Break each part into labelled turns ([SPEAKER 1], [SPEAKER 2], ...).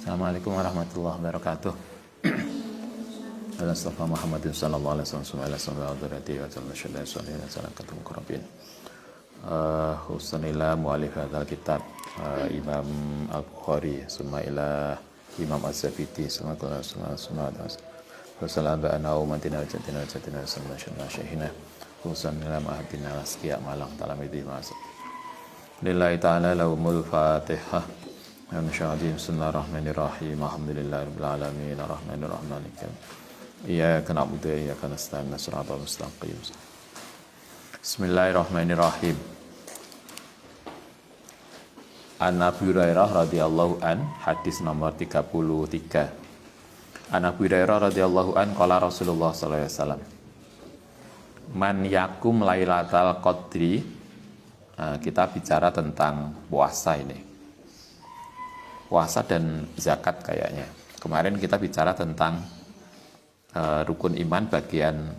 [SPEAKER 1] Assalamualaikum warahmatullahi wabarakatuh. Al-Mustafa Muhammadin sallallahu alaihi wasallam ala sallallahu wa sallam Husnila mu'alif hadzal kitab Imam Al-Bukhari summa ila Imam Az-Zabidi summa wasallam ba'ana umatina jatina sallallahu syahina Husnila ma'adina wasqiya malang talamidi masuk lillahi ta'ala lahumul fatihah. Bismillahirrahmanirrahim. Alhamdulillahirabbil alamin arrahmanirrahim maliki iyyaka na'budu wa iyyaka nasta'in shiratal mustaqim. Bismillahirrahmanirrahim. An Abi Hurairah radhiyallahu an, hadis nomor 33. An Abi Hurairah radhiyallahu an qala Rasulullah sallallahu alaihi wasallam, man yakum lailatal qadri. Kita bicara tentang puasa ini. Puasa dan zakat kayaknya. Kemarin kita bicara tentang rukun iman bagian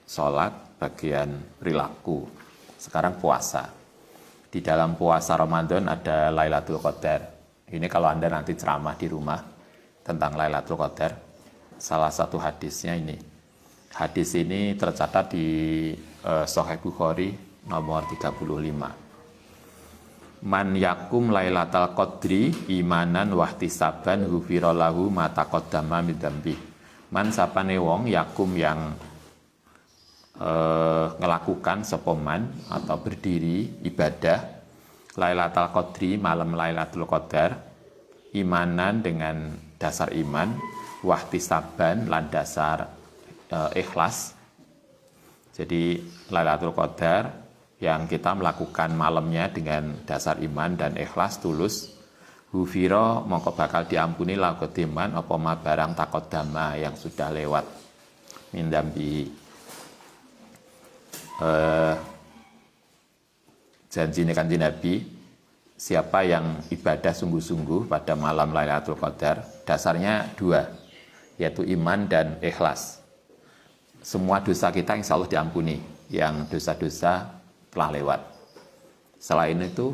[SPEAKER 1] sholat, bagian perilaku. Sekarang puasa. Di dalam puasa Ramadan ada Lailatul Qadar. Ini kalau Anda nanti ceramah di rumah tentang Lailatul Qadar, salah satu hadisnya ini. Hadis ini tercatat di Sahih Bukhari nomor 35. Man yakum lailatal qadri imanan wahtisaban ghufira lahu ma taqaddama min dzambi. Man sapane wong yakum yang ngelakukan sepoman atau berdiri ibadah lailatul qadri, malam lailatul qadar, imanan dengan dasar iman, wahtisaban lan dasar ikhlas. Jadi lailatul qadar yang kita melakukan malamnya dengan dasar iman dan ikhlas tulus, hufiro mongko bakal diampuni lagotiman apa ma barang takodama yang sudah lewat mindambi. Janji kanjeng Nabi, siapa yang ibadah sungguh-sungguh pada malam Lailatul Qadar, dasarnya dua, yaitu iman dan ikhlas. Semua dosa kita insya Allah diampuni, yang dosa-dosa telah lewat. Selain itu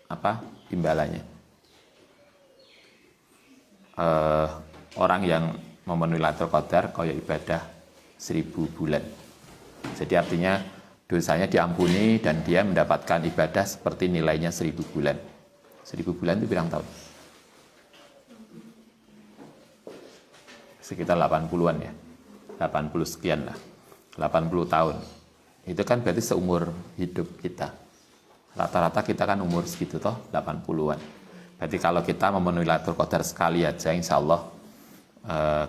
[SPEAKER 1] apa imbalannya? Orang yang memenuhi Lailatul Qadar kaya ibadah 1000 bulan. Jadi artinya dosanya diampuni dan dia mendapatkan ibadah seperti nilainya 1000 bulan. 1000 bulan itu berapa tahun? Sekitar 80-an ya. 80 sekian lah. 80 tahun. Itu kan berarti seumur hidup kita. Rata-rata kita kan umur segitu toh, 80-an. Berarti kalau kita memenuhi Lailatul Qadar sekali aja, insya Allah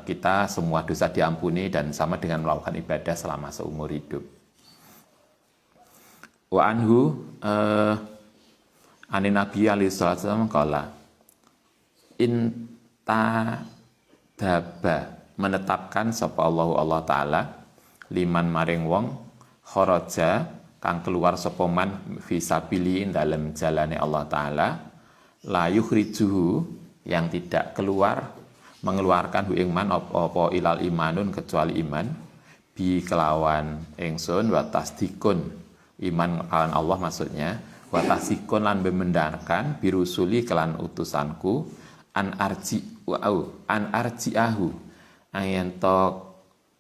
[SPEAKER 1] kita semua dosa diampuni dan sama dengan melakukan ibadah selama seumur hidup. Wa anhu anin Nabi alaihi wasallam qala inta daba, menetapkan sapa Allah taala liman maring wong kharaja kang keluar sapa man fisabili dalam jalane Allah taala la yukhrijuhu, yang tidak keluar mengeluarkan hu ing man apa ilal imanun kecuali iman bi kelawan ingsun wa tasdikun, iman kawan Allah maksudnya, wa tasdikun lan membenarkan birusuli kelan utusanku an arji'ahu ayentok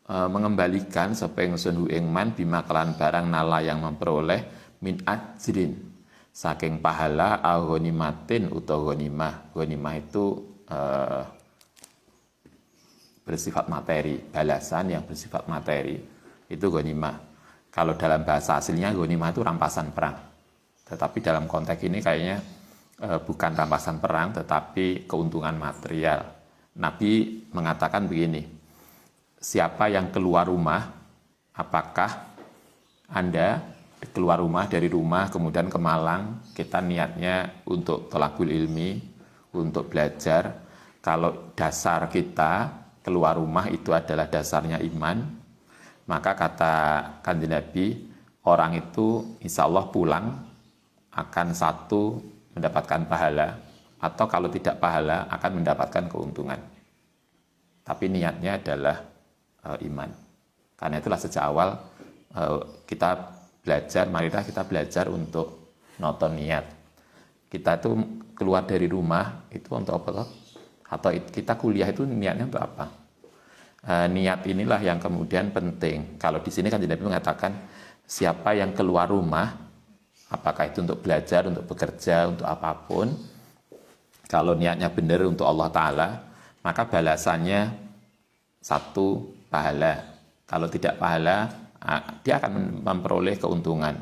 [SPEAKER 1] mengembalikan sapa ingsun hu ing man bima kelan barang nala yang memperoleh min ajrin saking pahala aghonimatin utawa ghanimah. Ghanimah itu bersifat materi, balasan yang bersifat materi itu ghanimah. Kalau dalam bahasa aslinya ghanimah itu rampasan perang. Tetapi dalam konteks ini kayaknya bukan rampasan perang tetapi keuntungan material. Nabi mengatakan begini, siapa yang keluar rumah, apakah Anda keluar rumah dari rumah kemudian ke Malang, kita niatnya untuk thalabul ilmi, untuk belajar. Kalau dasar kita keluar rumah itu adalah dasarnya iman, maka kata kanjeng Nabi, orang itu insya Allah pulang akan satu mendapatkan pahala, atau kalau tidak pahala akan mendapatkan keuntungan. Tapi niatnya adalah iman. Karena itulah sejak awal kita belajar, marilah kita belajar untuk noton niat. Kita tuh keluar dari rumah itu untuk apa toh? Atau kita kuliah itu niatnya untuk apa? Niat inilah yang kemudian penting. Kalau di sini kan Nabi mengatakan siapa yang keluar rumah, apakah itu untuk belajar, untuk bekerja, untuk apapun, kalau niatnya benar untuk Allah Ta'ala, maka balasannya satu pahala. Kalau tidak pahala, dia akan memperoleh keuntungan.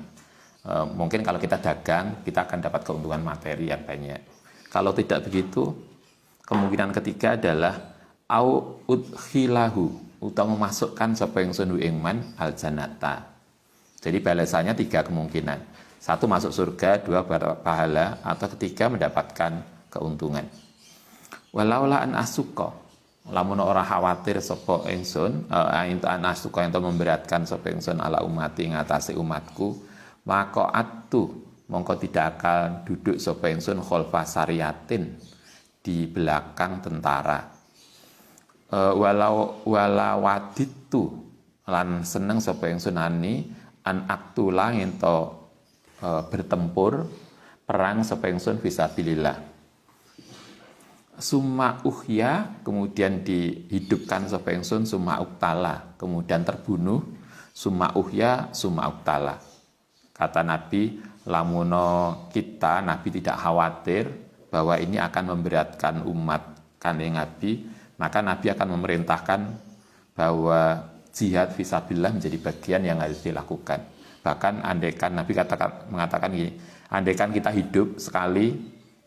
[SPEAKER 1] Mungkin kalau kita dagang, kita akan dapat keuntungan materi yang banyak. Kalau tidak begitu, kemungkinan ketiga adalah au udkhilahu, utawa memasukkan sapa ingsun ing man al jannata. Jadi balasannya 3 kemungkinan. 1 masuk surga, 2 pahala, atau ketiga mendapatkan keuntungan. Walaula an asuqa, lamun ora khawatir sapa ingsun, an asuqa ento memberatkan sapa ingsun ala umati ngatasi umatku, waqa'attu mongko tidak akan duduk sapa ingsun khalfa sariyatin di belakang tentara. Walawaditu lan seneng sapa ingsun ani an aktula ento bertempur perang sapa ingsun fisabilillah. Summa uhya, kemudian dihidupkan sapa ingsun, summa uktala, kemudian terbunuh, summa uhya, summa uktala. Kata Nabi, lamuno kita, Nabi tidak khawatir bahwa ini akan memberatkan umat Kanjeng Nabi, maka Nabi akan memerintahkan bahwa jihad fisabilillah menjadi bagian yang harus dilakukan. Bahkan andaikan Nabi mengatakan gini, andaikan kita hidup sekali,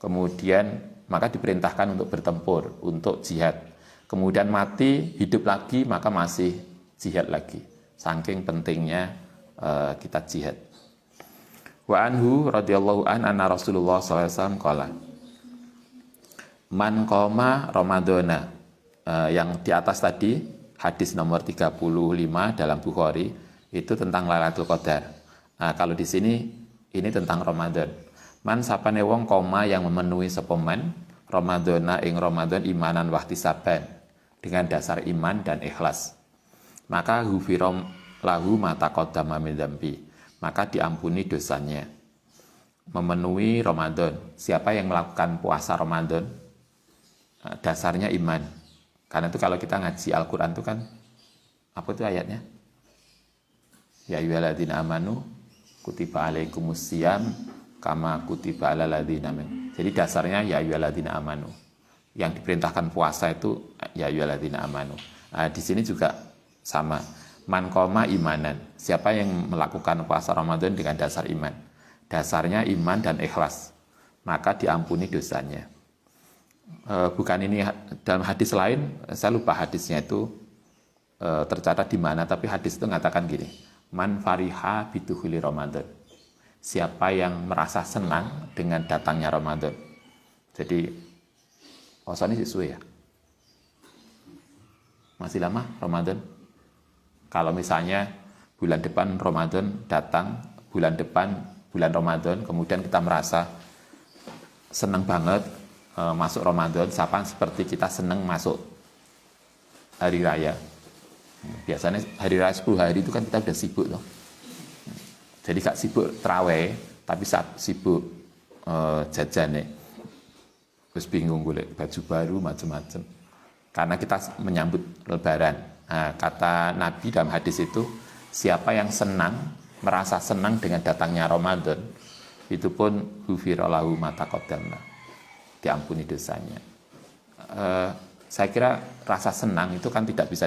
[SPEAKER 1] kemudian maka diperintahkan untuk bertempur, untuk jihad. Kemudian mati, hidup lagi, maka masih jihad lagi. Saking pentingnya kita jihad. Wa anhu radhiyallahu anna Rasulullah SAW qala man qoma Ramadhana, yang di atas tadi hadis nomor 35 dalam Bukhari itu tentang Lailatul Qadar. Nah, kalau di sini ini tentang Ramadan. Man sapane wong koma yang memenuhi sapa man Ramadhana ing Ramadan imanan wahtisaban, dengan dasar iman dan ikhlas, maka hufirom lahu mata qaddama min dzambi, maka diampuni dosanya. Memenuhi Ramadan, siapa yang melakukan puasa Ramadan dasarnya iman. Karena itu kalau kita ngaji Al-Quran itu kan apa itu ayatnya? Ya ayyuhalladzina amanu kutiba alaikumusiyam kama kutiba alal ladzina min. Jadi dasarnya ya ayyuhalladzina amanu. Yang diperintahkan puasa itu ya ayyuhalladzina amanu. Nah, di sini juga sama. Man qoma imanan. Siapa yang melakukan puasa Ramadan dengan dasar iman? Dasarnya iman dan ikhlas, maka diampuni dosanya. Bukan ini dalam hadis lain, saya lupa hadisnya itu tercatat di mana, tapi hadis itu mengatakan gini, man fariha bidukhuli Ramadan. Siapa yang merasa senang dengan datangnya Ramadan. Jadi, ini sesuai ya? Masih lama Ramadan? Kalau misalnya bulan depan Ramadan datang, bulan depan bulan Ramadan, kemudian kita merasa senang banget masuk Ramadan, sama seperti kita senang masuk hari raya. Biasanya hari raya 10 hari itu kan kita udah sibuk loh. Jadi gak sibuk terawih, tapi sibuk jajan nih. Terus bingung golek baju baru macam-macam. Karena kita menyambut Lebaran. Nah, kata Nabi dalam hadis itu, siapa yang senang, merasa senang dengan datangnya Ramadan, itu pun ghufira lahu ma taqaddama, diampuni dosanya. Saya kira rasa senang itu kan tidak bisa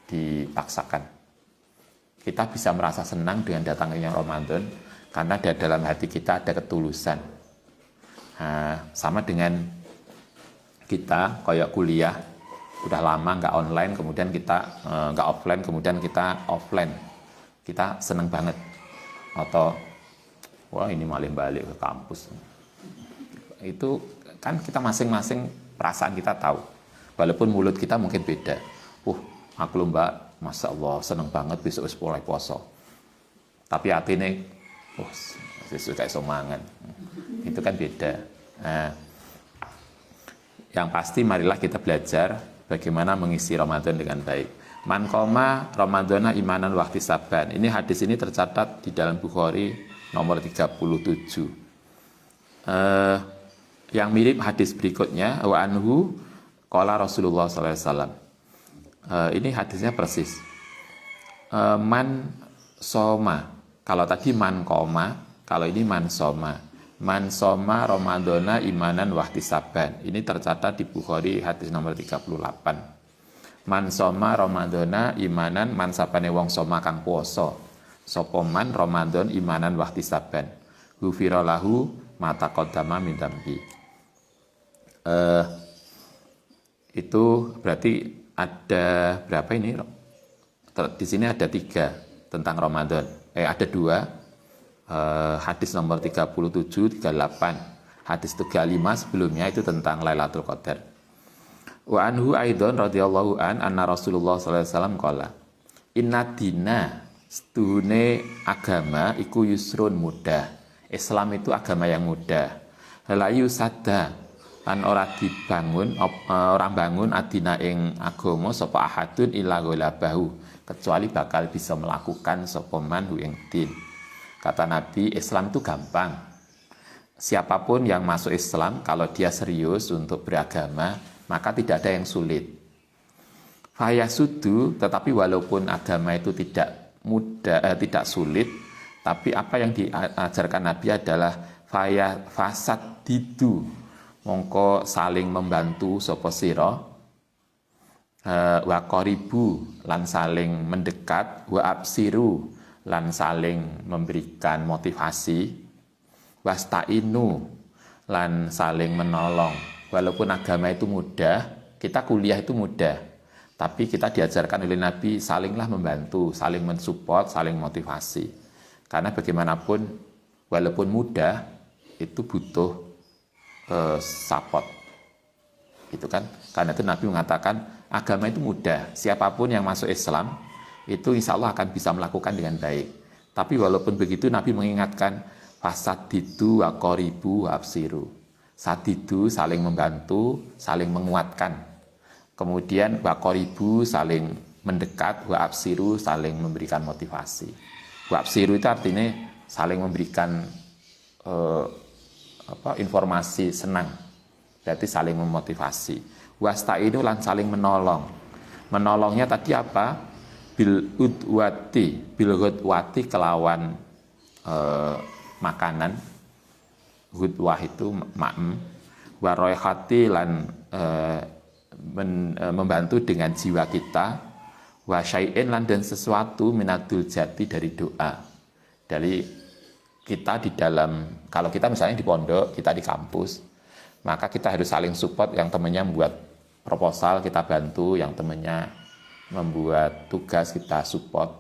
[SPEAKER 1] dipaksakan. Kita bisa merasa senang dengan datangnya Ramadan karena di dalam hati kita ada ketulusan. Sama dengan kita kayak kuliah udah lama nggak online, kemudian kita nggak offline, kemudian kita offline, kita seneng banget, atau wah ini malah balik ke kampus. Itu kan kita masing-masing perasaan kita tahu, walaupun mulut kita mungkin beda. Aku lomba, masya Allah seneng banget besok mulai poso, tapi hati ini sesuai kayak somangan. Itu kan beda. Nah, yang pasti marilah kita belajar bagaimana mengisi Ramadan dengan baik. Man qoma Ramadhana imanan wahtisaban. Ini hadis ini tercatat di dalam Bukhari nomor 37. Eh, yang mirip hadis berikutnya, wa anhu qala Rasulullah sallallahu alaihi wasallam. Ini hadisnya persis. Man soma. Kalau tadi man koma, kalau ini man soma. Man soma Ramadana imanan wahtisaban. Ini tercatat di Bukhari hadis nomor 38. Man soma Ramadana imanan man sapane wong soma kang puasa. Sapa man Ramadan imanan wahtisaban. Ghufira lahu mata qaddama min dzambi. Itu berarti ada berapa ini? Di sini ada 3 tentang Ramadan. Ada 2. Hadis nomor 37, 38. Hadis 35 sebelumnya itu tentang Lailatul Qadar. Wa anhu aidon radhiyallahu anna Rasulullah sallallahu alaihi wasallam qala. Inna dina setuhune agama iku yusrun mudah. Islam itu agama yang mudah. Layu sada lan ora dibangun orang bangun adina ing agama sapa ahadun illa ghalabahu, kecuali bakal bisa melakukan sapa man hu ing din. Kata Nabi, Islam itu gampang. Siapapun yang masuk Islam, kalau dia serius untuk beragama, maka tidak ada yang sulit. Fayasudu, tetapi walaupun agama itu tidak mudah, tidak sulit, tapi apa yang diajarkan Nabi adalah fasad didu, mongko saling membantu sapa sira, wa qaribu lan saling mendekat, wa absiru lan saling memberikan motivasi, wasta'inu lan saling menolong. Walaupun agama itu mudah, kita kuliah itu mudah, tapi kita diajarkan oleh Nabi salinglah membantu, saling mensupport, saling motivasi. Karena bagaimanapun walaupun mudah itu butuh support. Itu kan, karena itu Nabi mengatakan agama itu mudah, siapapun yang masuk Islam itu insya Allah akan bisa melakukan dengan baik. Tapi walaupun begitu Nabi mengingatkan fasadidu wa qoribu wa absiru. Sadidu saling membantu, saling menguatkan. Kemudian wa qoribu saling mendekat, wa absiru saling memberikan motivasi. Wa absiru itu artinya saling memberikan informasi senang. Berarti saling memotivasi. Wasta'inu lan saling menolong. Menolongnya tadi apa? Bil ghudwati kelawan makanan. Ghudwah itu ma'em. Wa roihati lan membantu dengan jiwa kita. Wa syai'in lan dan sesuatu minadul jati dari doa. Dari kita di dalam, kalau kita misalnya di pondok, kita di kampus, maka kita harus saling support. Yang temannya membuat proposal kita bantu, yang temannya membuat tugas kita support.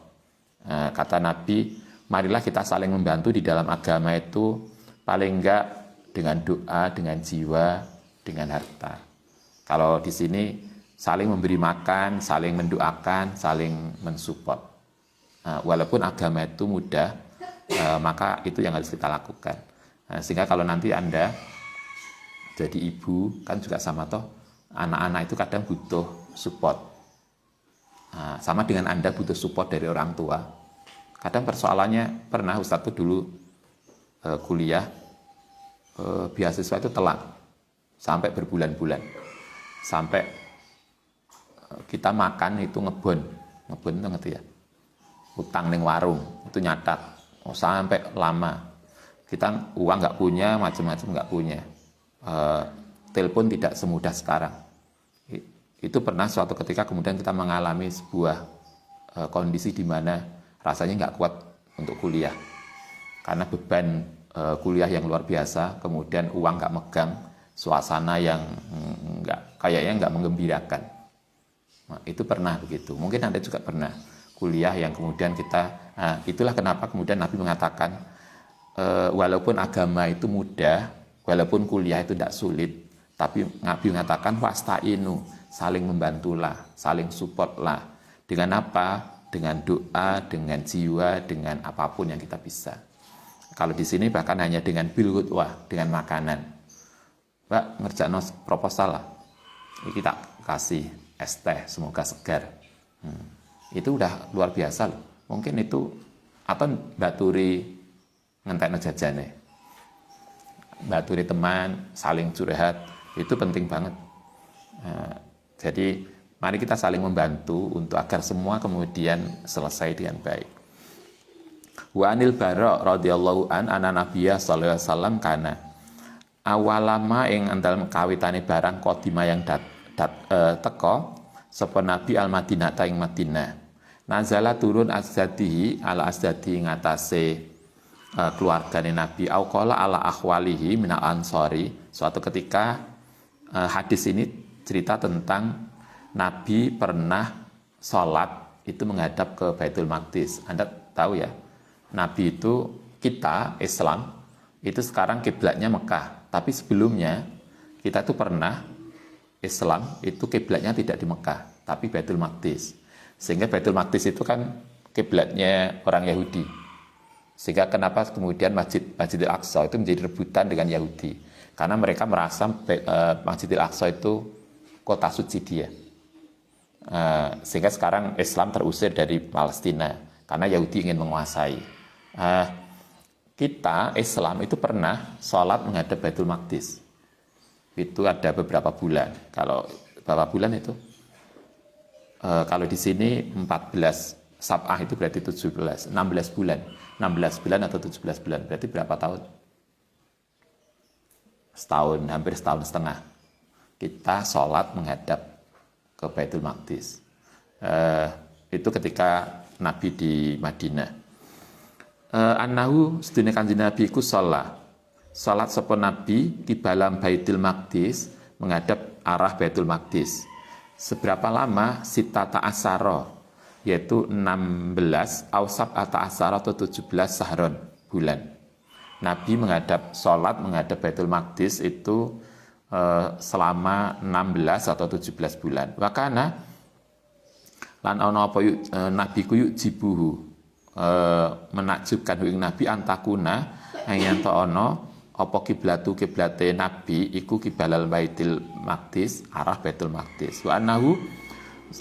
[SPEAKER 1] Nah, kata Nabi, marilah kita saling membantu di dalam agama itu, paling enggak dengan doa, dengan jiwa, dengan harta. Kalau di sini saling memberi makan, saling mendoakan, saling mensupport. Nah, walaupun agama itu mudah, maka itu yang harus kita lakukan. Nah, sehingga kalau nanti Anda jadi ibu, kan juga sama toh, anak-anak itu kadang butuh support. Nah, sama dengan Anda butuh support dari orang tua. Kadang persoalannya, pernah Ustadz tuh dulu kuliah, beasiswa itu telat sampai berbulan-bulan, sampai kita makan itu ngebon itu ngerti ya, utang ning warung itu nyatat, sampai lama. Kita uang nggak punya, macam-macam nggak punya, telepon tidak semudah sekarang. Itu pernah suatu ketika kemudian kita mengalami sebuah kondisi di mana rasanya nggak kuat untuk kuliah. Karena beban kuliah yang luar biasa, kemudian uang nggak megang, suasana yang kayaknya nggak menggembirakan. Nah, itu pernah begitu. Mungkin Anda juga pernah kuliah yang kemudian kita, itulah kenapa kemudian Nabi mengatakan, walaupun agama itu mudah, walaupun kuliah itu tidak sulit, tapi Nabi mengatakan wasta'inu, saling membantulah, saling supportlah. Dengan apa? Dengan doa, dengan jiwa, dengan apapun yang kita bisa. Kalau di sini bahkan hanya dengan bil ghudwah, dengan makanan. Mbak, ngerjain proposal lah. Ini kita kasih es teh, semoga segar. Itu udah luar biasa loh. Mungkin itu, atau Mbak Turi ngentekno jajane. baturi teman, saling curhat, itu penting banget. Jadi mari kita saling membantu untuk agar semua kemudian selesai dengan baik. Wa anil Bara radhiyallahu anna Nabiyya sallallahu alaihi wasallam kana awalama ing andal kawitane barang kodima yang teko sapa Nabi al Madinah ta ing Madinah. Nazala turun asdadihi ala asdadi ngatasé keluargane Nabi au qala ala akhwalihi minal ansori. Suatu ketika hadis ini cerita tentang Nabi pernah sholat itu menghadap ke Baitul Maqdis. Anda tahu ya, Nabi itu, kita Islam itu sekarang kiblatnya Mekah, tapi sebelumnya kita itu pernah Islam itu kiblatnya tidak di Mekah tapi Baitul Maqdis. Sehingga Baitul Maqdis itu kan kiblatnya orang Yahudi. Sehingga kenapa kemudian Masjidil Aqsa itu menjadi rebutan dengan Yahudi, karena mereka merasa Masjidil Aqsa itu kota suci dia. Sehingga sekarang Islam terusir dari Palestina karena Yahudi ingin menguasai. Kita Islam itu pernah sholat menghadap Baitul Maqdis. Itu ada beberapa bulan. Kalau berapa bulan itu? Kalau di sini 14 Sab'ah itu berarti 16 bulan. 16 bulan atau 17 bulan. Berarti berapa tahun? Setahun, hampir setahun setengah. Kita sholat menghadap ke Baitul Maqdis. Itu ketika Nabi di Madinah. Annahu sedene Kanjeng Nabi iku sholat sapa Nabi di balam Baitul Maqdis menghadap arah Baitul Maqdis. Seberapa lama? Sitata asara, yaitu 16 ausab ata asara atau 17 sahron bulan. Nabi sholat menghadap Baitul Maqdis itu selama 16 atau 17 bulan. Wakana lan ana apa Nabi ku yuk jibuhu menakjubkan ing Nabi antakuna yen ta ana apa kiblate Nabi iku kibalal Baitul Maqdis, arah Baitul Maqdis. Wa annahu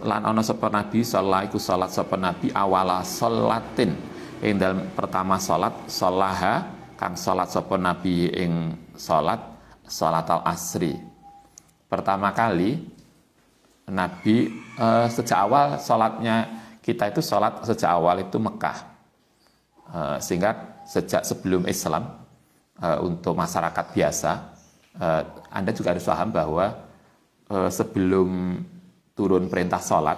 [SPEAKER 1] lan ana sapa Nabi sallallahu iku salat sapa Nabi awala salatin ing dalem pertama salat salaha kang salat sapa Nabi ing salat al-asri. Pertama kali Nabi sejak awal sholatnya kita itu sholat sejak awal itu Mekah. Sehingga sejak sebelum Islam untuk masyarakat biasa, Anda juga harus paham bahwa sebelum turun perintah sholat,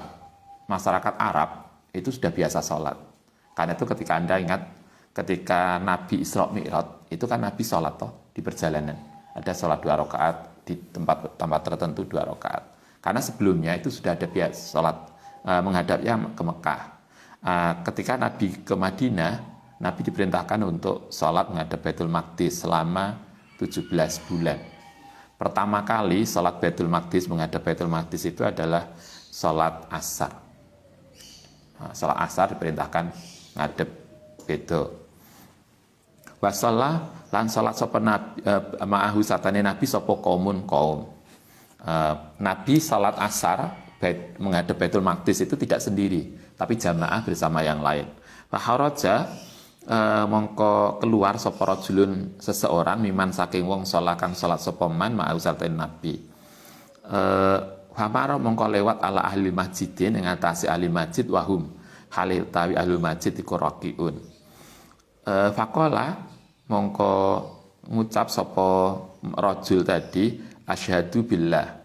[SPEAKER 1] masyarakat Arab itu sudah biasa sholat. Karena itu ketika Anda ingat ketika Nabi Isra Mi'raj itu kan Nabi sholat di perjalanan. Ada sholat 2 rakaat di tempat tertentu 2 rakaat. Karena sebelumnya itu sudah ada biasa sholat menghadapnya ke Mekah. Ketika Nabi ke Madinah, Nabi diperintahkan untuk sholat menghadap Baitul Maqdis selama 17 bulan. Pertama kali sholat Baitul Maqdis menghadap Baitul Maqdis itu adalah sholat asar. Sholat asar diperintahkan menghadap Baitul. Wasallah lan salat sapa Nabi ma'ahu satane Nabi sapa kaum. Nabi salat asar menghadap Baitul Maqdis itu tidak sendiri, tapi jamaah bersama yang lain. Fa haraja mongko keluar sapa rajulun seseorang miman saking wong salat kang salat sapa man ma'ahu satane Nabi. Hamara mongko lewat ala ahli masjidin ing atase ahli masjid wahum halil tawi ahli masjid iku raqiun. Faqala mongko ngucap sapa rajul tadi asyhadu billah,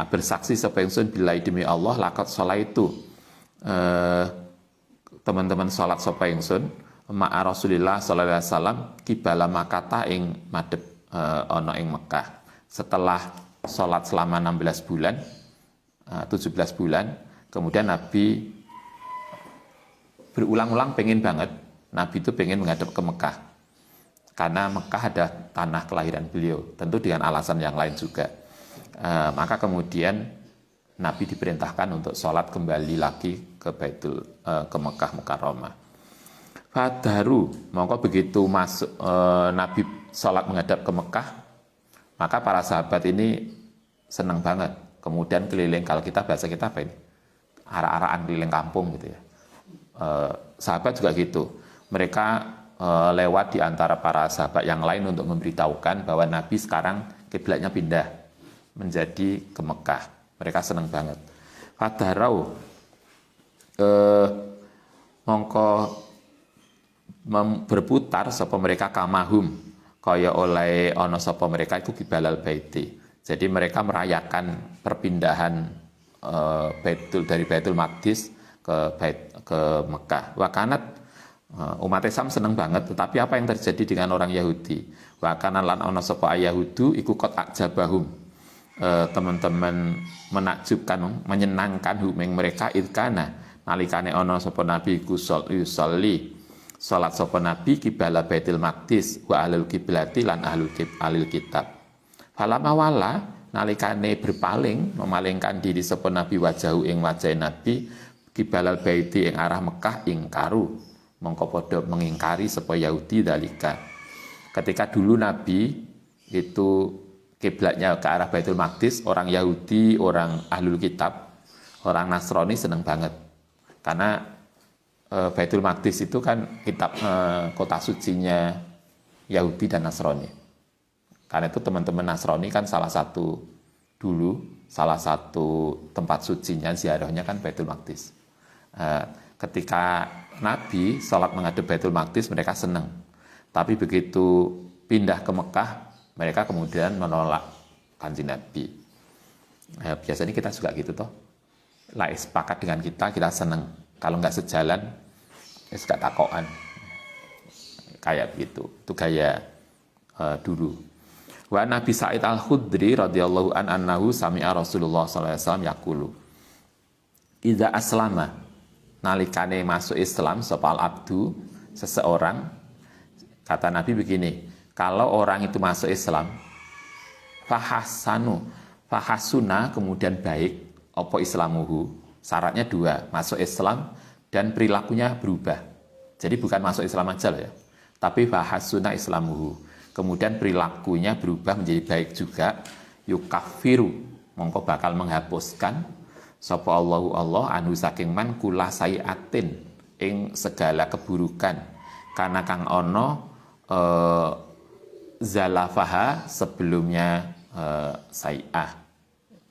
[SPEAKER 1] bersaksi sapa ingsun billahi demi Allah laqad sholaitu, teman-teman salat sapa ingsun ma'a Rasulillah sallallahu alaihi wasallam kibala makata ing madhep ana ing Mekah. Setelah salat selama 16 bulan 17 bulan kemudian Nabi berulang-ulang pengen banget, Nabi itu pengen menghadap ke Mekah. Karena Mekah ada tanah kelahiran beliau, tentu dengan alasan yang lain juga. Maka kemudian Nabi diperintahkan untuk sholat kembali lagi ke ke Mekah Mukarramah. Fadaru, mongko begitu masuk Nabi sholat menghadap ke Mekah, maka para sahabat ini senang banget. Kemudian keliling, kalau bahasa kita apa ini? Arah-arahan keliling kampung gitu ya. Sahabat juga gitu. Mereka lewat di antara para sahabat yang lain untuk memberitahukan bahwa Nabi sekarang kiblatnya pindah menjadi ke Mekah. Mereka senang banget. Fadarau mongko berputar sapa mereka kamahum kaya oleh ana sapa mereka iku kibalal baiti. Jadi mereka merayakan perpindahan dari Baitul Maqdis ke Mekah. Wakanat umat Islam seneng banget, tetapi apa yang terjadi dengan orang Yahudi? Wakanat lan ana sapa Yahudu iku qad ajabahum. Teman-teman menakjubkan, menyenangkan humeng mereka idkana nalikane ana sapa nabi iku yusolli salat sapa nabi kibala Baitul Maqdis wa ahlul kiblati lan ahlul kitab. Falama wala nalikane berpaling memalingkan diri sapa nabi wajahu ing wajah nabi kibalal baiti ing arah Mekah ingkaru mongko padha mengingkari sapa Yahudi dalika. Ketika dulu nabi itu kiblatnya ke arah Baitul Maqdis, orang Yahudi, orang ahlul kitab, orang Nasrani seneng banget. Karena Baitul Maqdis itu kan kitab kota sucinya Yahudi dan Nasrani. Karena itu teman-teman Nasrani kan salah satu tempat sucinya ziarahnya kan Baitul Maqdis. Ketika Nabi sholat menghadap Baitul Maqdis mereka senang. Tapi begitu pindah ke Mekah mereka kemudian menolak Kanjeng Nabi. Biasanya kita juga gitu toh. Lah sepakat dengan kita senang. Kalau nggak sejalan gak takokan. Kayak begitu. Itu gaya dulu. Wa Nabi Sa'id Al-Khudri radhiyallahu anhu sami'a Rasulullah sallallahu alaihi wasallam yaqulu. Idza aslama nalikane masuk Islam sapa al-abdu seseorang, kata Nabi begini, kalau orang itu masuk Islam fahasuna kemudian baik apa islamuhu, syaratnya dua, masuk Islam dan perilakunya berubah. Jadi bukan masuk Islam aja loh ya, tapi fahasuna islamuhu, kemudian perilakunya berubah menjadi baik juga, yukafiru mongko bakal menghapuskan sapa Allahu Allah anu saking man kula sayiatin ing segala keburukan karena kang ono zalafaha sebelumnya sayi'ah.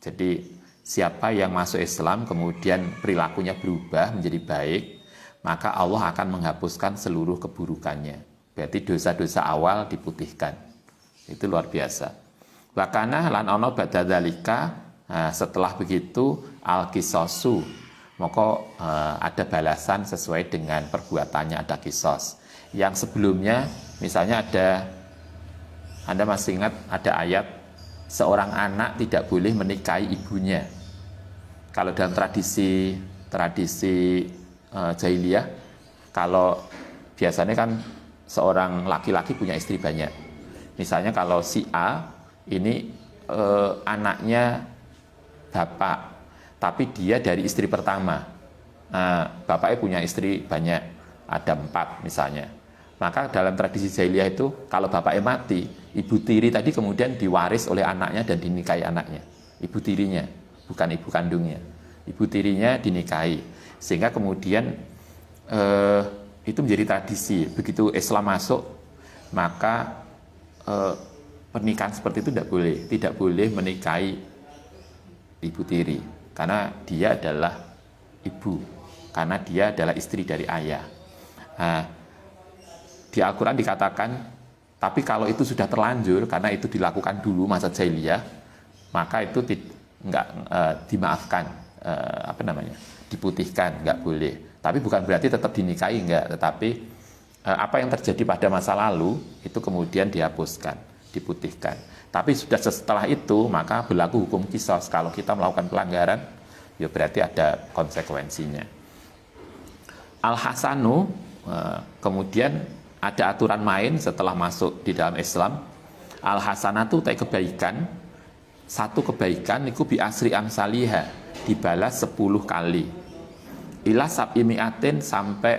[SPEAKER 1] Jadi siapa yang masuk Islam kemudian perilakunya berubah menjadi baik, maka Allah akan menghapuskan seluruh keburukannya. Berarti dosa-dosa awal diputihkan. Itu luar biasa. Wakana lan ono badadzalika, setelah begitu al-qisasu, maka ada balasan sesuai dengan perbuatannya, ada qisas. Yang sebelumnya misalnya Anda masih ingat ada ayat seorang anak tidak boleh menikahi ibunya. Kalau dalam tradisi jahiliyah, kalau biasanya kan seorang laki-laki punya istri banyak. Misalnya kalau si A ini anaknya bapak, tapi dia dari istri pertama. Bapaknya punya istri banyak, ada 4 misalnya. Maka dalam tradisi jahiliyah itu kalau bapaknya mati, ibu tiri tadi kemudian diwaris oleh anaknya dan dinikahi anaknya. Ibu tirinya, bukan ibu kandungnya. Ibu tirinya dinikahi. Sehingga kemudian itu menjadi tradisi. Begitu Islam masuk, maka pernikahan seperti itu tidak boleh menikahi ibu tiri. Karena dia adalah ibu. Karena dia adalah istri dari ayah. Di Al-Quran dikatakan, tapi kalau itu sudah terlanjur, karena itu dilakukan dulu masa jahiliyah, maka itu enggak dimaafkan, diputihkan, enggak boleh. Tapi bukan berarti tetap dinikahi, enggak. Tetapi apa yang terjadi pada masa lalu, itu kemudian dihapuskan, diputihkan. Tapi sudah setelah itu, maka berlaku hukum qisas. Kalau kita melakukan pelanggaran, ya berarti ada konsekuensinya. Al-Hasanu, kemudian ada aturan main setelah masuk di dalam Islam. Al-hasanatu ta kebaikan, satu kebaikan niku bi asri amsaliha, dibalas 10 kali. Ila sab'imiatin sampai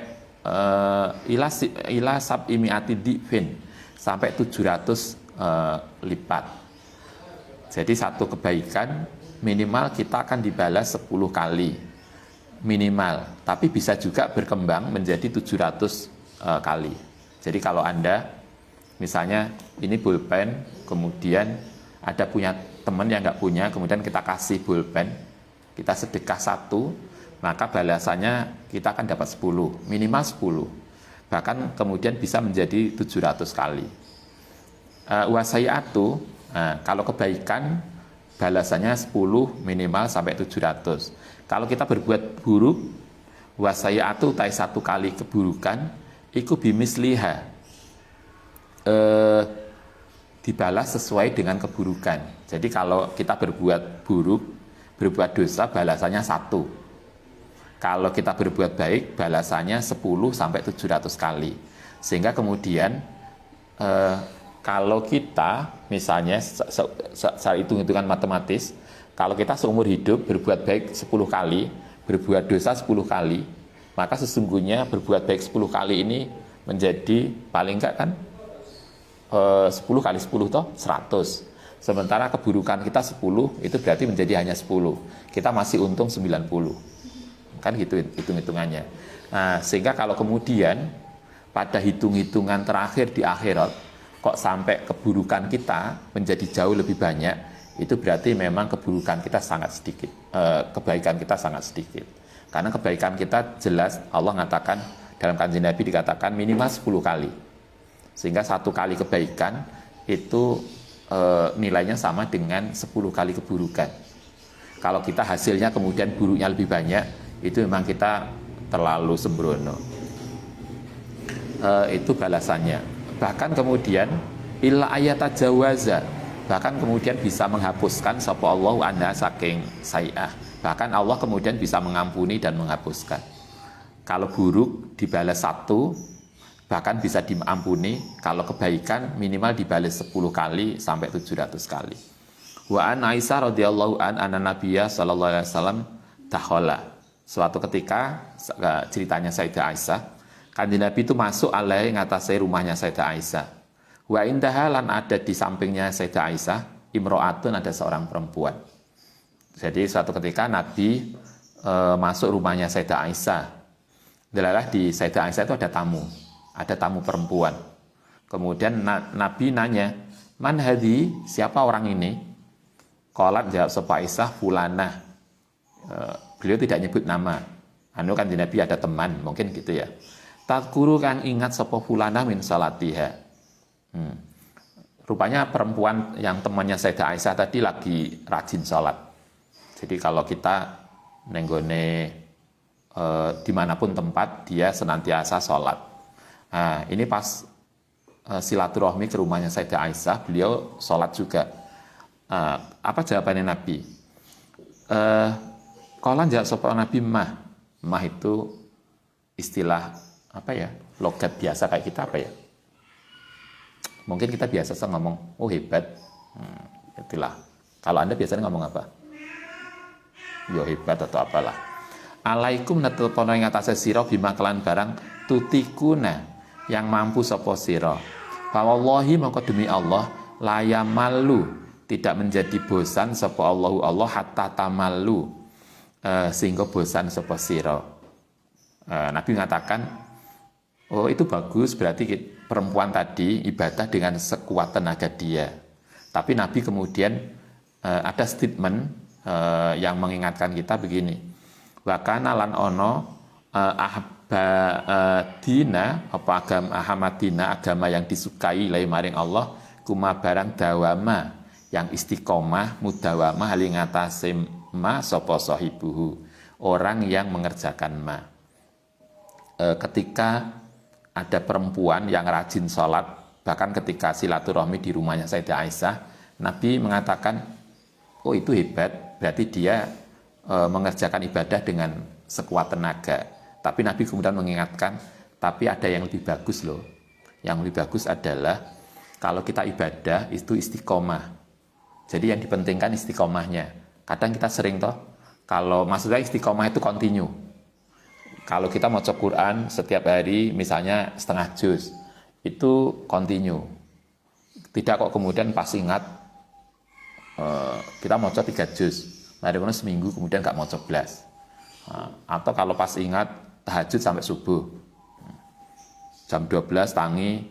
[SPEAKER 1] ila sab'imiati difin, sampai 700 lipat. Jadi satu kebaikan minimal kita akan dibalas 10 kali minimal, tapi bisa juga berkembang menjadi 700 kali. Jadi kalau Anda misalnya ini pulpen, kemudian ada punya teman yang nggak punya, kemudian kita kasih pulpen, kita sedekah 1, maka balasannya kita akan dapat 10, minimal 10. Bahkan kemudian bisa menjadi 700 kali. Wasai'atu, kalau kebaikan balasannya 10 minimal sampai 700. Kalau kita berbuat buruk, wasai'atu tai 1 kali keburukan, iku bimisliha, dibalas sesuai dengan keburukan. Jadi kalau kita berbuat buruk, berbuat dosa, balasannya 1. Kalau kita berbuat baik, balasannya 10 sampai 700 kali. Sehingga kemudian kalau kita misalnya secara hitung-hitungan matematis, kalau kita seumur hidup berbuat baik 10 kali, berbuat dosa 10 kali, maka sesungguhnya berbuat baik 10 kali ini menjadi paling enggak kan 10 kali 10 toh 100. Sementara keburukan kita 10, itu berarti menjadi hanya 10. Kita masih untung 90. Kan gitu hitung-hitungannya. Nah, sehingga kalau kemudian pada hitung-hitungan terakhir di akhirat kok sampai keburukan kita menjadi jauh lebih banyak, itu berarti memang keburukan kita sangat sedikit, kebaikan kita sangat sedikit. Karena kebaikan kita jelas Allah mengatakan dalam kanjeng Nabi dikatakan minimal 10 kali. Sehingga 1 kali kebaikan itu nilainya sama dengan 10 kali keburukan. Kalau kita hasilnya kemudian buruknya lebih banyak, itu memang kita terlalu sembrono. Itu balasannya. Bahkan kemudian illa ayata jawaza, bahkan kemudian bisa menghapuskan sapa Allah anha saking sai'ah. Bahkan Allah kemudian bisa mengampuni dan menghapuskan. Kalau buruk dibalas 1, bahkan bisa diampuni. Kalau kebaikan minimal dibalas 10 kali sampai 700 kali. Wa an Aisyah radhiyallahu anna Nabiyya sallallahu alaihi wasallam dakhala. Suatu ketika ceritanya Sayyidah Aisyah, Kanjeng Nabi itu masuk alai ngatasé rumahnya Sayyidah Aisyah. Wa indaha lan ada di sampingnya Sayyidah Aisyah, imro'atun, ada seorang perempuan. Jadi suatu ketika Nabi masuk rumahnya Sayyidah Aisyah. Delalah di Sayyidah Aisyah itu ada tamu perempuan. Kemudian Nabi nanya, "Man hadhi? Siapa orang ini?" Qalat, jawab sapa Aisyah, "Fulanah." Beliau tidak nyebut nama. Kan di Nabi ada teman, mungkin gitu ya. Tadkuru kang ingat sapa fulanah min salatiha. Rupanya perempuan yang temannya Sayyidah Aisyah tadi lagi rajin sholat. Jadi kalau kita nenggone dimanapun tempat, dia senantiasa sholat. Nah, ini pas silaturahmi ke rumahnya Sayyidah Aisyah, beliau sholat juga. Apa jawabannya Nabi? Kalau jawab sapa Nabi mah itu istilah apa ya, logat biasa kayak kita apa ya, mungkin kita biasa ngomong oh hebat, itulah. Kalau Anda biasanya ngomong apa? Yo hebat atau apalah. Alaikum natulpono ing atase sira bima kelan barang tutikuna yang mampu sapa sira. Wallahi maka demi Allah la yamallu, tidak menjadi bosan sapa Allah hatta tamallu, sehingga bosan sapa sira. Nabi mengatakan, oh itu bagus, berarti perempuan tadi ibadah dengan sekuat tenaga dia. Tapi Nabi kemudian ada statement yang mengingatkan kita begini. Wa kana lan ono dina apa agama yang disukai lai maring Allah kuma barang dawama yang istiqomah mudawamah hali ngatasi ma sapa sahibuhu, orang yang mengerjakan ma. Ketika ada perempuan yang rajin sholat, bahkan ketika silaturahmi di rumahnya Sayyidah Aisyah, Nabi mengatakan, oh itu hebat, berarti dia mengerjakan ibadah dengan sekuat tenaga. Tapi Nabi kemudian mengingatkan, tapi ada yang lebih bagus loh. Yang lebih bagus adalah kalau kita ibadah itu istiqomah. Jadi yang dipentingkan istiqomahnya. Kadang kita sering toh, kalau maksudnya istiqomah itu continue. Kalau kita mau cek Quran setiap hari misalnya setengah juz, itu continue. Tidak kok kemudian pas ingat kita mau cek 3 juz, hari seminggu kemudian nggak mau cek belas. Atau kalau pas ingat tahajud sampai subuh. Jam 12 tangi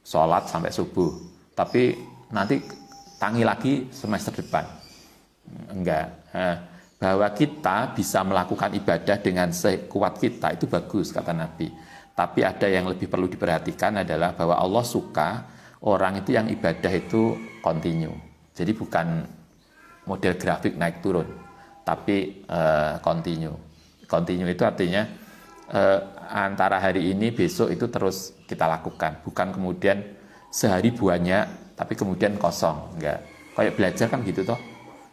[SPEAKER 1] sholat sampai subuh. Tapi nanti tangi lagi semester depan. Enggak. Bahwa kita bisa melakukan ibadah dengan sekuat kita itu bagus kata Nabi. Tapi ada yang lebih perlu diperhatikan adalah bahwa Allah suka orang itu yang ibadah itu continue. Jadi bukan model grafik naik turun, tapi continue. Continue itu artinya antara hari ini besok itu terus kita lakukan, bukan kemudian sehari banyak tapi kemudian kosong. Enggak. Kayak belajar kan gitu toh.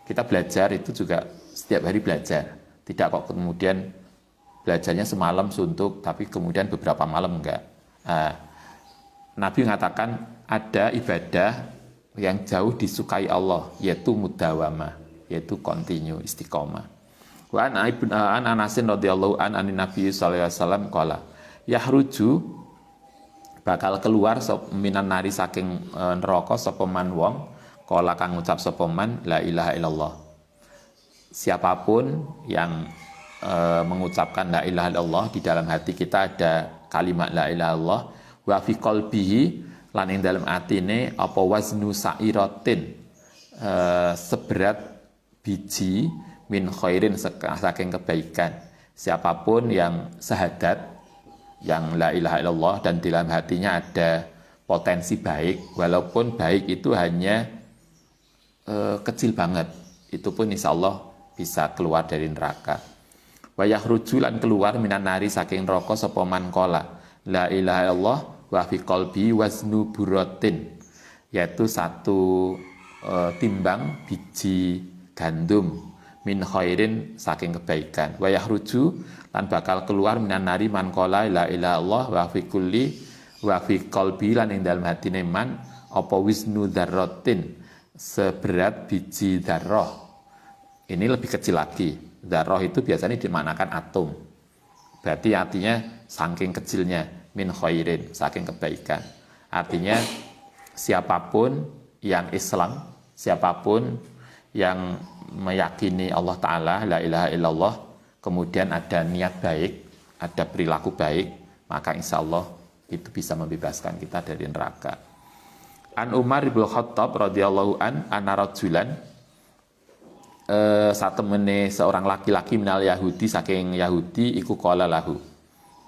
[SPEAKER 1] Kita belajar itu juga setiap hari belajar. Tidak kok kemudian belajarnya semalam suntuk tapi kemudian beberapa malam enggak. Nabi mengatakan ada ibadah yang jauh disukai Allah, yaitu mudawamah, yaitu continue, istiqomah. Wa an Anasin radhiyallahu an Nabi sallallahu alaihi wasallam qala yahruju bakal keluar minan nari saking neraka sapa man wong qala kang ngucap sapa man la ilaha illallah. Siapapun yang mengucapkan la ilaha illallah, di dalam hati kita ada kalimat la ilaha illallah, wa fi qalbihi lan ing dalam atine apa waznu sairatin seberat biji min khairin saking kebaikan. Siapapun yang syahadat, yang la ilaha illallah, dan di dalam hatinya ada potensi baik, walaupun baik itu hanya kecil banget, itu pun insya Allah bisa keluar dari neraka. Wa yakhruju lan keluar minan nari saking neraka sapa man qala la ilaha illallah wa fi qalbi waznu buratin, yaitu satu timbang biji gandum min khairin saking kebaikan. Wa yakhruju lan bakal keluar minan nari man qala la ilaha illallah wa fi kulli wa fi qalbi lan ing dalem hatine man apa wisnu dzarratin, seberat biji dzarrah. Ini lebih kecil lagi. Dzarrah itu biasanya dimaknakan atom. Berarti artinya saking kecilnya, min khairin, saking kebaikan. Artinya siapapun yang Islam, siapapun yang meyakini Allah Ta'ala, la ilaha illallah, kemudian ada niat baik, ada perilaku baik, maka insya Allah itu bisa membebaskan kita dari neraka. An Umar bin Khattab radhiyallahu anna rajulan, satemene seorang laki-laki minal Yahudi saking Yahudi iku qala lahu.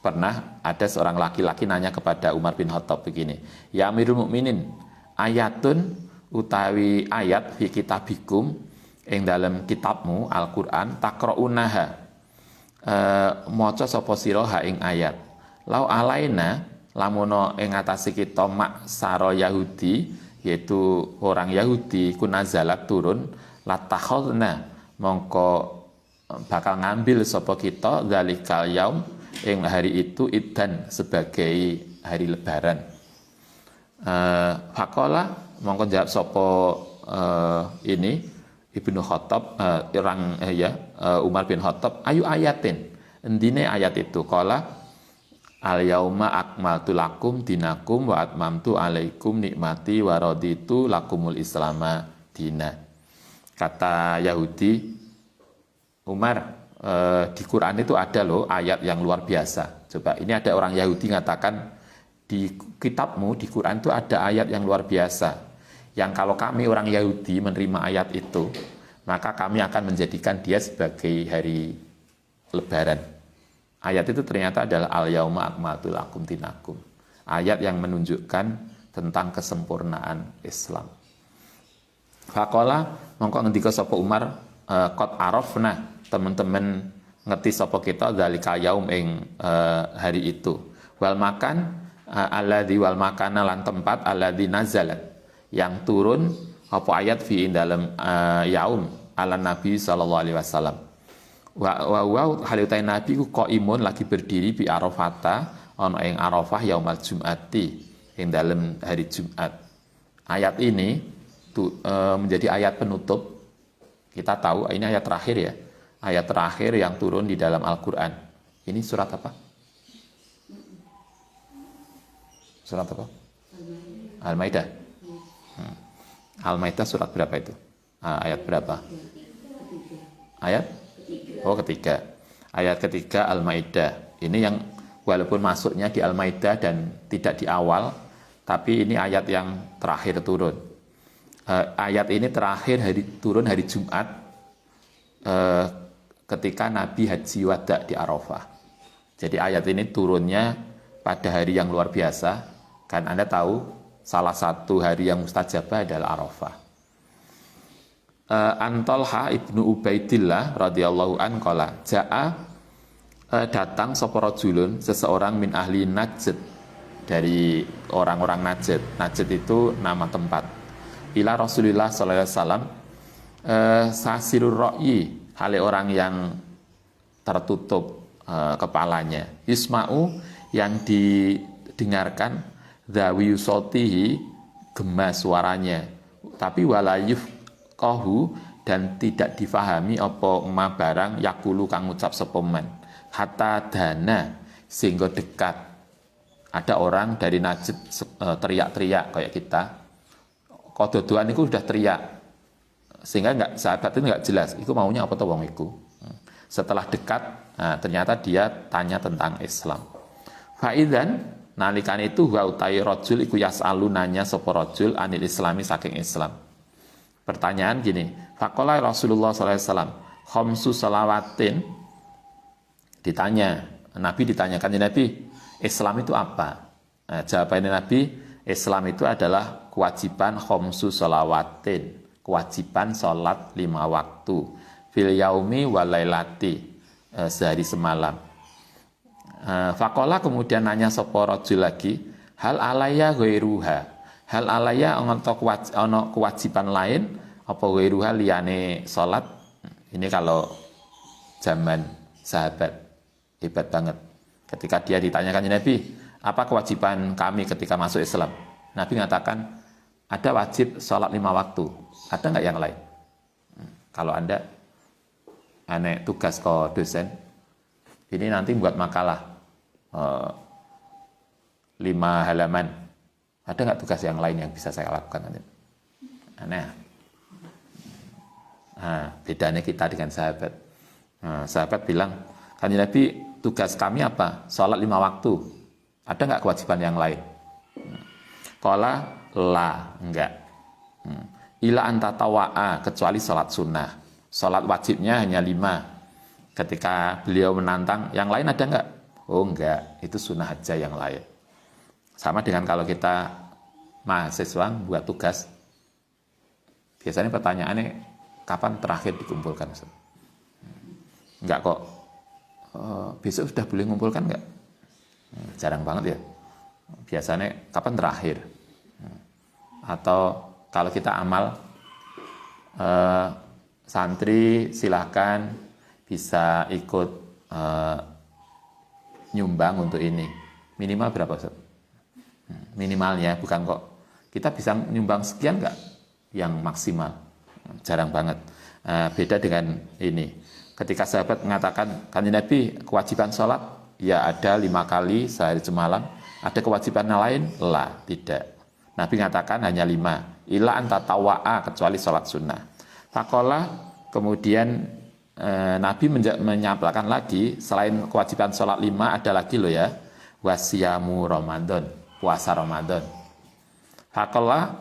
[SPEAKER 1] Pernah ada seorang laki-laki nanya kepada Umar bin Khattab begini, ya Amirul Mukminin, ayatun utawi ayat fi kitabikum ing dalam kitabmu Al-Qur'an takraunaha, maca sapa sira ha ing ayat, lau alaina lamono ing atase kita maksara Yahudi, yaitu orang Yahudi kunazalat turun, latakhadna mongko bakal ngambil sapa kita zalikal yaum ing hari itu idan sebagai hari lebaran. Faqala mongko jawab sapa ini Ibnu Khattab Umar bin Khattab, ayu ayatin, endine ayat itu, qala al yauma akmaltu lakum dinakum wa atmamtu alaikum nikmati wa raditu lakumul islama dina. Kata Yahudi, Umar, di Quran itu ada loh ayat yang luar biasa. Coba, ini ada orang Yahudi mengatakan di kitabmu, di Quran itu ada ayat yang luar biasa, yang kalau kami orang Yahudi menerima ayat itu, maka kami akan menjadikan dia sebagai hari lebaran. Ayat itu ternyata adalah al-yauma akmaltu lakum dinakum. Ayat yang menunjukkan tentang kesempurnaan Islam. Faqala mongko ngendika sapa Umar, qad arafna, teman-teman ngerti sapa kita zalika yaum ing hari itu. Wal makan alladzi wal makana lan tempat alladzi nazalat, yang turun apa ayat fi dalam yaum ala Nabi sallallahu alaihi wasallam. Wa halitai Nabi ku qaimun lagi berdiri bi Arafata ana ing Arafah yaumal Jum'ati ing dalam hari Jumat. Ayat ini menjadi ayat penutup. Kita tahu ini ayat terakhir ya, ayat terakhir yang turun di dalam Al-Quran. Ini surat apa? Surat apa? Al-Maidah. Al-Maidah surat berapa itu? Ayat berapa? Ayat? Oh, ketiga. Ayat ketiga Al-Maidah. Ini yang walaupun masuknya di Al-Maidah dan tidak di awal, tapi ini ayat yang terakhir turun. Ayat ini terakhir turun hari Jumat ketika Nabi Haji Wada di Arafah. Jadi ayat ini turunnya pada hari yang luar biasa, kan Anda tahu salah satu hari yang mustajabah adalah Arafah. An-Talha ibnu Ubaidillah radhiyallahu an qala jaa datang sapa rajulun seseorang min ahli Najd dari orang-orang Najd. Najd itu nama tempat. Ila Rasulillah sallallahu alaihi wasallam sasirur ra'yi, hale orang yang tertutup kepalanya. Yusma'u, yang didengarkan, dhawi sotihi, gema suaranya, tapi walayuf kohu, dan tidak difahami apa ma barang yakulu kang ngucap sepeman. Hatta dana, sehingga dekat. Ada orang dari Najd teriak-teriak kayak kita. Kododoan itu sudah teriak, sehingga sahabat itu nggak jelas itu maunya apa tuh wong iku. Setelah dekat, ternyata dia tanya tentang Islam. Faidan nalikan itu wa utai rajul iku yasalu, nanya sapa rajul anil islami, saking Islam. Pertanyaan gini, faqala Rasulullah sallallahu alaihi wasallam khamsu salawatin, ditanya, Nabi ditanyakan ya Nabi, Islam itu apa? Jawabannya Nabi, Islam itu adalah kewajiban khamsu salawatin, kewajiban sholat 5 waktu, fil yaumi walailati, sehari semalam. Faqala, kemudian nanya sapa rajul lagi, hal alaya ghairuha, hal alaya ono kewajiban lain apa ghairuha liyane sholat. Ini kalau zaman sahabat hebat banget. Ketika dia ditanyakan Nabi, apa kewajiban kami ketika masuk Islam? Nabi mengatakan, ada wajib sholat 5 waktu. Ada nggak yang lain? Kalau Anda aneh tugas ke dosen, ini nanti buat makalah 5 halaman. Ada nggak tugas yang lain yang bisa saya lakukan nanti? Aneh. Bedanya kita dengan sahabat. Sahabat bilang, Kanjeng Nabi, tugas kami apa? Sholat 5 waktu. Ada nggak kewajiban yang lain? Qala la, enggak. Ila anta tawa'a, kecuali sholat sunnah. Sholat wajibnya hanya 5. Ketika beliau menantang, yang lain ada enggak? Oh enggak, itu sunnah aja yang lain. Sama dengan kalau kita mahasiswa buat tugas, biasanya pertanyaannya, kapan terakhir dikumpulkan? Enggak kok, besok sudah boleh ngumpulkan enggak? Jarang banget ya. Biasanya kapan terakhir? Atau kalau kita amal, santri silahkan bisa ikut nyumbang untuk ini. Minimal berapa, Ustaz? Minimalnya, bukan kok kita bisa nyumbang sekian enggak yang maksimal. Jarang banget. Beda dengan ini. Ketika sahabat mengatakan, Kanjeng Nabi, kewajiban sholat, ya ada 5 kali sehari semalam. Ada kewajiban yang lain? Lah, tidak. Nabi mengatakan hanya 5. Ila anta tawa'a, kecuali sholat sunnah. Fakola, kemudian Nabi menyampaikan lagi, selain kewajiban sholat 5, ada lagi loh ya, wasiyamu Ramadan, puasa Ramadan. Fakola,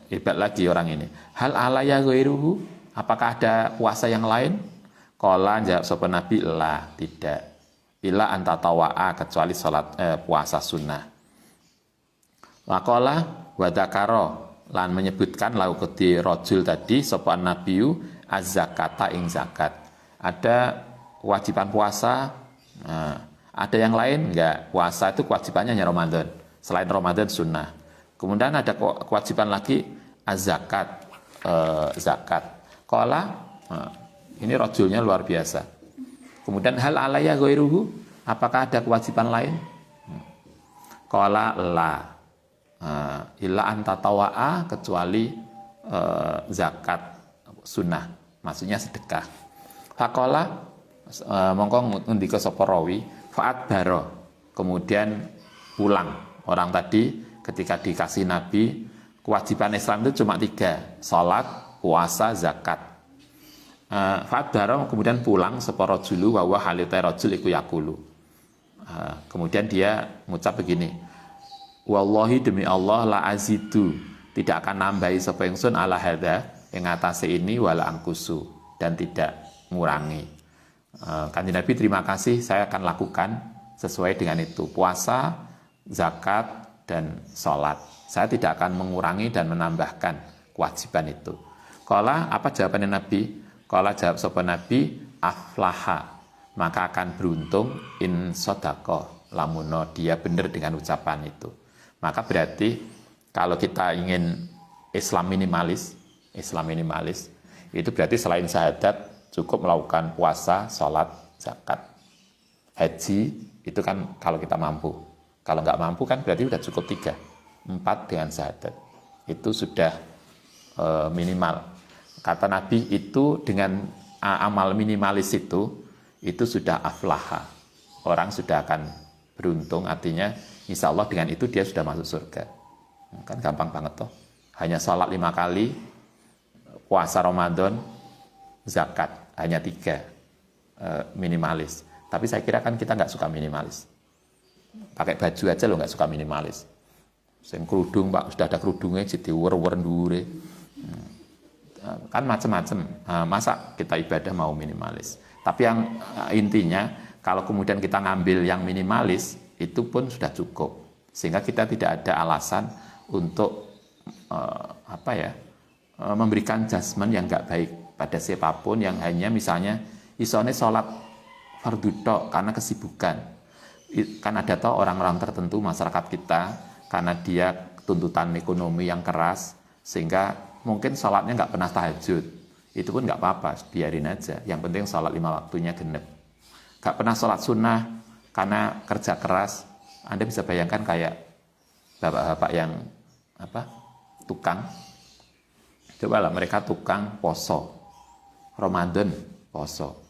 [SPEAKER 1] hebat lagi orang ini. Hal alaya ghairuhu, apakah ada puasa yang lain? Kola, jawab sapa Nabi, lah, tidak. Ila anta tawa'a, kecuali sholat puasa sunnah. Wakola wadakaro, lan menyebutkan lau kedi rojul tadi sopan nabiyu az-zakata ing zakat. Ada kewajiban puasa, ada yang lain enggak? Puasa itu kewajibannya hanya Ramadan, selain Ramadan sunnah. Kemudian ada kewajiban lagi az-zakat, zakat. Kola, ini rojulnya luar biasa. Kemudian hal alaya ghairuhu, apakah ada kewajiban lain? Qala la, illa anta tawa'a, kecuali zakat sunnah, maksudnya sedekah. Faqala, mongko ngendika sapa rawi, fa'at baro, kemudian pulang. Orang tadi ketika dikasih Nabi, kewajiban Islam itu cuma 3, salat, puasa, zakat. Fa'adbara, kemudian pulang sapa rajulu wa huwa halita rajul iku yaqulu. Kemudian dia mengucap begini, wallahi demi Allah la azidu, tidak akan nambahi sapa ingsun ala hadza ing atase ini wala angkusu, dan tidak ngurangi. Kanjeng Nabi terima kasih, saya akan lakukan sesuai dengan itu, puasa, zakat, dan sholat. Saya tidak akan mengurangi dan menambahkan kewajiban itu. Qala, apa jawabannya Nabi? Qala, jawab sapa Nabi, aflaha, maka akan beruntung in sodako, lamuno dia benar dengan ucapan itu. Maka berarti kalau kita ingin Islam minimalis itu berarti selain syahadat cukup melakukan puasa, sholat, zakat, haji, itu kan kalau kita mampu. Kalau nggak mampu kan berarti sudah cukup 3, 4 dengan syahadat. Itu sudah minimal. Kata Nabi itu dengan amal minimalis itu sudah aflaha. Orang sudah akan beruntung, artinya insya Allah dengan itu dia sudah masuk surga. Kan gampang banget toh. Hanya sholat 5 kali, puasa Ramadan, zakat, hanya 3 minimalis. Tapi saya kira kan kita nggak suka minimalis. Pakai baju aja lo nggak suka minimalis. Sing kerudung Pak, sudah ada kerudungnya jadi wer-wer ndure. Kan macam-macam. Masa kita ibadah mau minimalis? Tapi yang intinya kalau kemudian kita ngambil yang minimalis itu pun sudah cukup, sehingga kita tidak ada alasan untuk memberikan judgement yang nggak baik pada siapapun yang hanya misalnya isone sholat fardu tok karena kesibukan. Kan ada toh orang-orang tertentu masyarakat kita karena dia tuntutan ekonomi yang keras sehingga mungkin sholatnya nggak pernah tahajud. Itu pun nggak apa-apa, biarin aja. Yang penting sholat 5 waktunya genep. Nggak pernah sholat sunnah karena kerja keras. Anda bisa bayangkan kayak bapak-bapak yang tukang. Cobalah mereka tukang poso, Ramadan poso.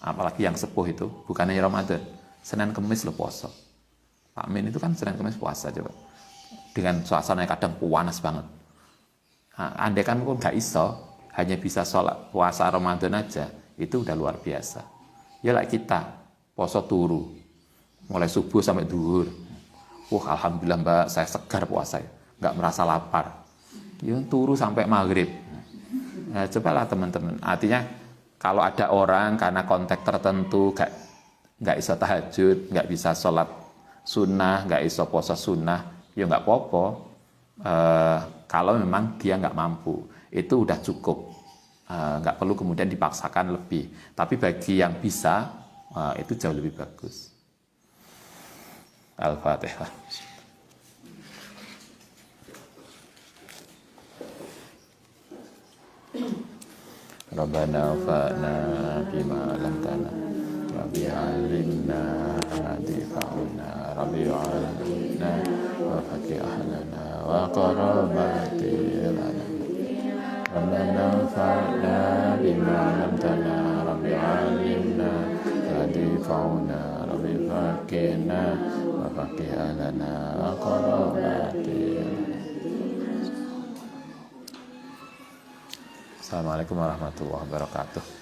[SPEAKER 1] Apalagi yang sepuh itu, bukan hanya Ramadan, Senin Kemis lo poso. Pak Min itu kan Senin Kemis puasa coba. Dengan suasana yang kadang panas banget. Andai kan pun nggak iso, hanya bisa sholat puasa Ramadan aja, itu udah luar biasa. Ya lah kita poso turu, mulai subuh sampai duhur. Alhamdulillah Mbak, saya segar puasa, nggak merasa lapar. Ya turu sampai maghrib. Nah, cobalah teman-teman. Artinya kalau ada orang karena konteks tertentu nggak bisa tahajud, nggak bisa sholat sunnah, nggak bisa puasa sunnah, ya nggak apa-apa. Kalau memang dia nggak mampu, itu udah cukup. Nggak perlu kemudian dipaksakan lebih. Tapi bagi yang bisa, itu jauh lebih bagus. Al-Fatihah. Rabbana fa'na bima lamtana Rabbi alimna difa'una Rabbi alimna wa faqih ahlana wa qarabati lana Rabbana fa'na bima lamtana Rabbi alimna difa'una Rabbi faqihna wa faqih ahlana wa qarabati lana. Assalamualaikum warahmatullahi wabarakatuh.